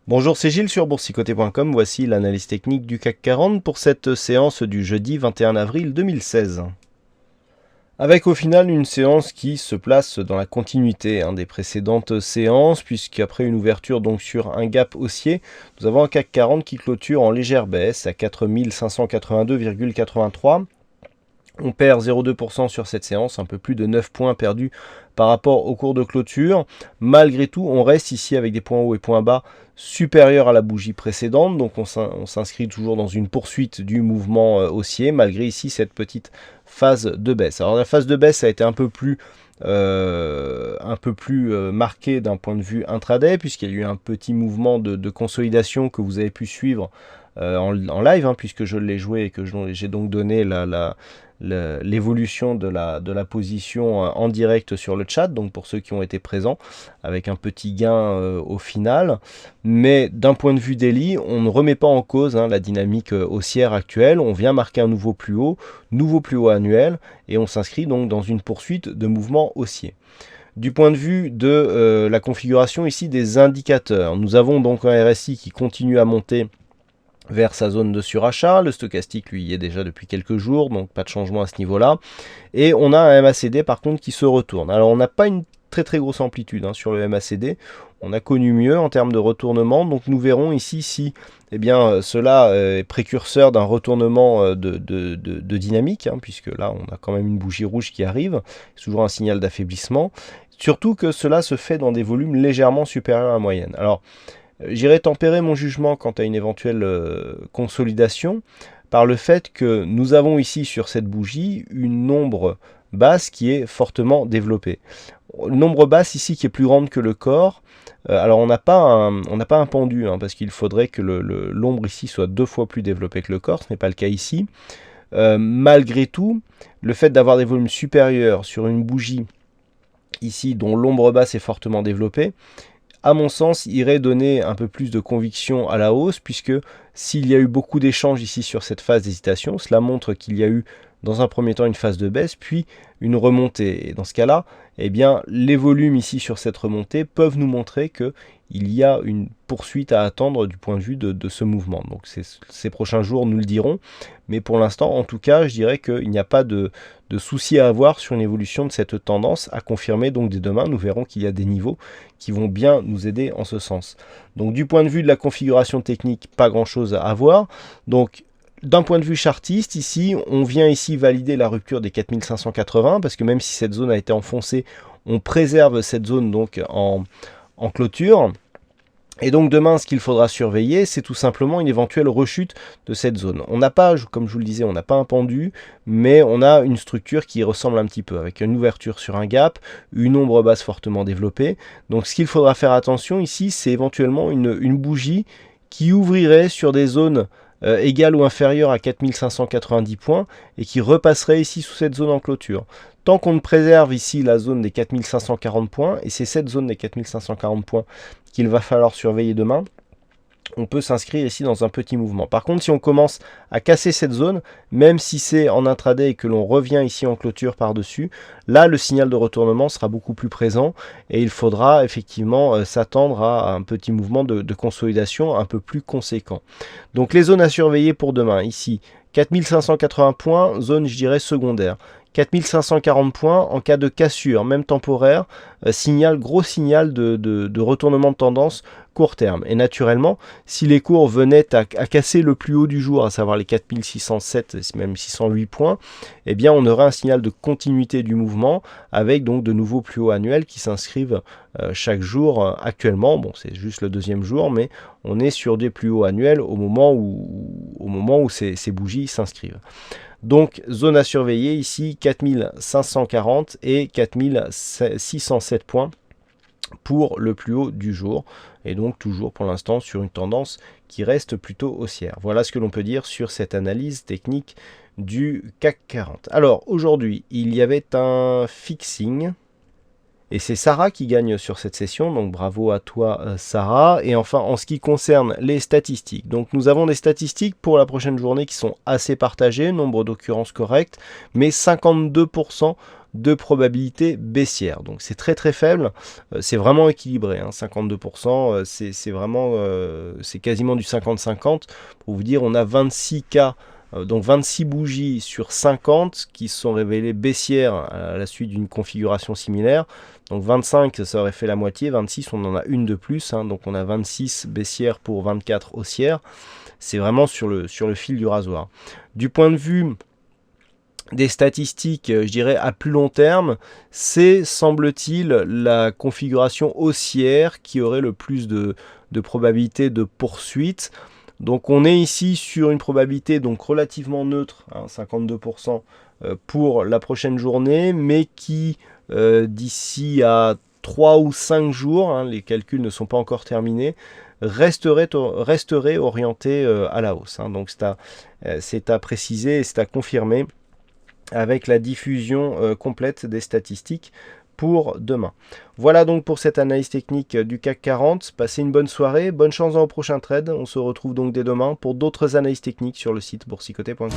Bonjour, c'est Gilles sur boursicoté.com. Voici l'analyse technique du CAC 40 pour cette séance du jeudi 21 avril 2016. Avec au final une séance qui se place dans la continuité des précédentes séances, puisqu'après une ouverture donc sur un gap haussier, nous avons un CAC 40 qui clôture en légère baisse à 4582,83. On perd 0,2% sur cette séance, un peu plus de 9 points perdus par rapport au cours de clôture. Malgré tout, on reste ici avec des points hauts et points bas supérieurs à la bougie précédente. Donc on s'inscrit toujours dans une poursuite du mouvement haussier, malgré ici cette petite phase de baisse. Alors la phase de baisse a été un peu plus marquée d'un point de vue intraday, puisqu'il y a eu un petit mouvement de consolidation que vous avez pu suivre en live, puisque je l'ai joué et que j'ai donc donné l'évolution de la position en direct sur le chat, donc pour ceux qui ont été présents, avec un petit gain au final. Mais d'un point de vue daily, on ne remet pas en cause la dynamique haussière actuelle. On vient marquer un nouveau plus haut annuel, et on s'inscrit donc dans une poursuite de mouvement haussier. Du point de vue de la configuration ici des indicateurs, nous avons donc un RSI qui continue à monter vers sa zone de surachat. Le stochastique lui y est déjà depuis quelques jours, donc pas de changement à ce niveau-là. Et on a un MACD par contre qui se retourne. Alors on n'a pas une très grosse amplitude sur le MACD. On a connu mieux en termes de retournement, donc nous verrons ici si cela est précurseur d'un retournement de dynamique, puisque là on a quand même une bougie rouge qui arrive, c'est toujours un signal d'affaiblissement, surtout que cela se fait dans des volumes légèrement supérieurs à la moyenne. Alors j'irai tempérer mon jugement quant à une éventuelle consolidation par le fait que nous avons ici sur cette bougie une ombre basse qui est fortement développée. Une ombre basse ici qui est plus grande que le corps. Alors on n'a pas un pendu, parce qu'il faudrait que l'ombre ici soit 2 fois plus développée que le corps, ce n'est pas le cas ici. Malgré tout, le fait d'avoir des volumes supérieurs sur une bougie ici dont l'ombre basse est fortement développée, à mon sens, irait donner un peu plus de conviction à la hausse, puisque s'il y a eu beaucoup d'échanges ici sur cette phase d'hésitation, cela montre qu'il y a eu dans un premier temps une phase de baisse, puis une remontée. Et dans ce cas-là, les volumes ici sur cette remontée peuvent nous montrer qu'il y a une poursuite à attendre du point de vue de ce mouvement. Donc ces prochains jours nous le diront, mais pour l'instant, en tout cas, je dirais qu'il n'y a pas de souci à avoir sur une évolution de cette tendance à confirmer. Donc dès demain, nous verrons qu'il y a des niveaux qui vont bien nous aider en ce sens. Donc du point de vue de la configuration technique, pas grand-chose à voir. Donc d'un point de vue chartiste, ici, on vient ici valider la rupture des 4580, parce que même si cette zone a été enfoncée, on préserve cette zone donc en clôture. Et donc demain, ce qu'il faudra surveiller, c'est tout simplement une éventuelle rechute de cette zone. On n'a pas, comme je vous le disais, on n'a pas un pendu, mais on a une structure qui ressemble un petit peu, avec une ouverture sur un gap, une ombre basse fortement développée. Donc ce qu'il faudra faire attention ici, c'est éventuellement une bougie qui ouvrirait sur des zones égales ou inférieures à 4590 points et qui repasserait ici sous cette zone en clôture. Tant qu'on ne préserve ici la zone des 4540 points, et c'est cette zone des 4540 points qu'il va falloir surveiller demain, on peut s'inscrire ici dans un petit mouvement. Par contre, si on commence à casser cette zone, même si c'est en intraday et que l'on revient ici en clôture par-dessus, là, le signal de retournement sera beaucoup plus présent et il faudra effectivement s'attendre à un petit mouvement de consolidation un peu plus conséquent. Donc les zones à surveiller pour demain, ici, 4580 points, zone, je dirais, secondaire. 4540 points en cas de cassure, même temporaire, gros signal de retournement de tendance court terme. Et naturellement, si les cours venaient à casser le plus haut du jour, à savoir les 4607, même 608 points, on aurait un signal de continuité du mouvement avec donc de nouveaux plus hauts annuels qui s'inscrivent chaque jour actuellement. Bon, c'est juste le deuxième jour, mais on est sur des plus hauts annuels au moment où ces bougies s'inscrivent. Donc zone à surveiller ici 4540 et 4607 points pour le plus haut du jour, et donc toujours pour l'instant sur une tendance qui reste plutôt haussière. Voilà ce que l'on peut dire sur cette analyse technique du CAC 40. Alors aujourd'hui il y avait un fixing et c'est Sarah qui gagne sur cette session, donc bravo à toi Sarah. Et enfin, en ce qui concerne les statistiques, donc nous avons des statistiques pour la prochaine journée qui sont assez partagées, nombre d'occurrences correctes, mais 52% de probabilité baissière. Donc c'est très très faible, c'est vraiment équilibré, hein, 52%, c'est vraiment, c'est quasiment du 50-50. Pour vous dire, on a 26 cas, donc 26 bougies sur 50 qui se sont révélées baissières à la suite d'une configuration similaire. Donc 25, ça aurait fait la moitié, 26, on en a une de plus, hein, donc on a 26 baissières pour 24 haussières. C'est vraiment sur le fil du rasoir. Du point de vue des statistiques, je dirais à plus long terme, c'est, semble-t-il, la configuration haussière qui aurait le plus de probabilité de poursuite. Donc on est ici sur une probabilité donc relativement neutre, hein, 52% pour la prochaine journée, mais qui d'ici à 3 ou 5 jours, hein, les calculs ne sont pas encore terminés, resterait orienté à la hausse, hein. Donc c'est à préciser et c'est à confirmer avec la diffusion complète des statistiques pour demain. Voilà donc pour cette analyse technique du CAC 40. Passez une bonne soirée, bonne chance dans le prochain trade. On se retrouve donc dès demain pour d'autres analyses techniques sur le site boursicoté.com.